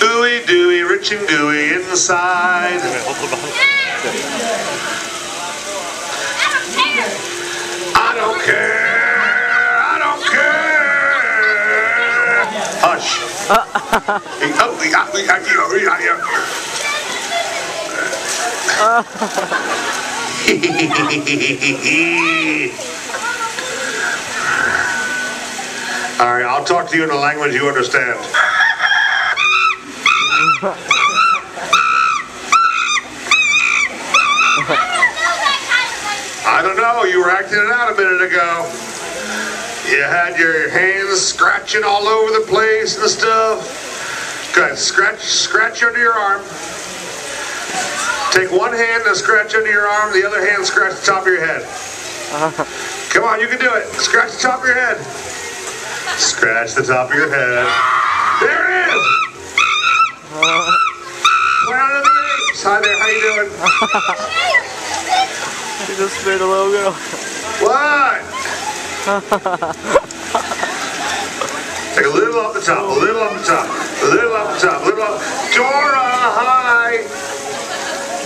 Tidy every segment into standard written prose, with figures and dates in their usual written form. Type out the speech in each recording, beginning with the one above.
Ooey dooey, rich and gooey inside. I don't care. I don't care. Hush. All right, I'll talk to you in a language you understand. I don't know, you were acting it out a minute ago. You had your hands scratching all over the place and stuff. Go ahead, scratch under your arm. Take one hand and scratch under your arm, the other hand scratch the top of your head. Come on, you can do it. Scratch the top of your head. Scratch the top of your head. There it is! Planet of the Apes. Hi there, how you doing? You just scared a little girl. What? Take a little off the top, a little off the top, a little off the top, a little off. Dora, hi!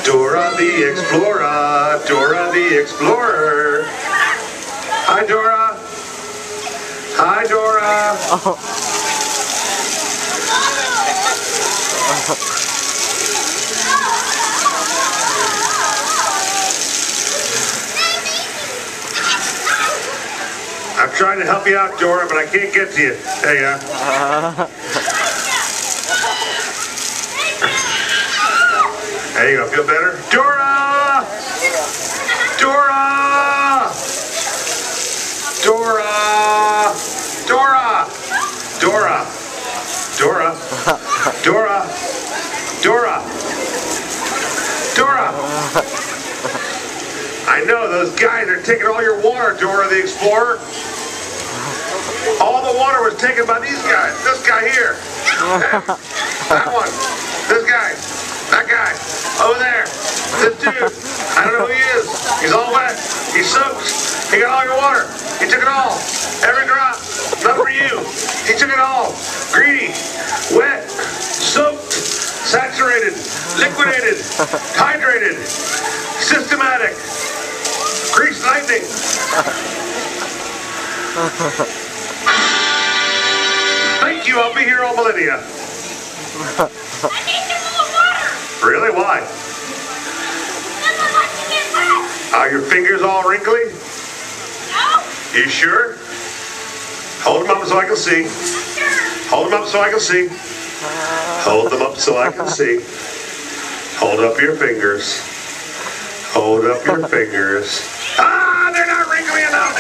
Dora the Explorer, Dora the Explorer. Hi, Dora. Hi, Dora. I'm trying to help you out, Dora, but I can't get to you. There you go. There you go. Feel better? Dora! Dora! Dora! Dora! Dora! Dora! Dora! Dora! Dora! I know, those guys are taking all your water, Dora the Explorer. All the water was taken by these guys. This guy here. That one. This guy. That guy. Over there. This dude. I don't know who he is. He's all wet. He's soaked. He got all your water. He took it all. Every drop. Not for you. He took it all. Greedy. Wet. Soaked. Saturated. Liquidated. Hydrated. Systematic. Grease lightning. Thank you. I'll be here all millennia. I need some more water. Really? Why? Because I'd like to get wet. Are your fingers all wrinkly? No. You sure? Hold them up so I can see. Sure. Hold them up so I can see. Hold them up so I can see. Hold up your fingers. Hold up your fingers. Ah, they're not wrinkly enough.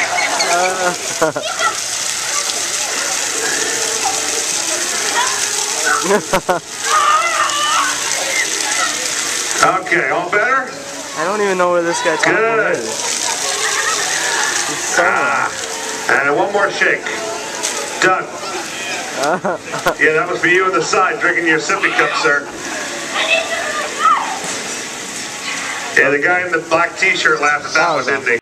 Okay, all better? I don't even know where this guy Good. is. He's somewhere. And one more shake. Done. Yeah, that was for you on the side, drinking your sippy cup, sir. Yeah, the guy in the black t-shirt laughed at that one, didn't he?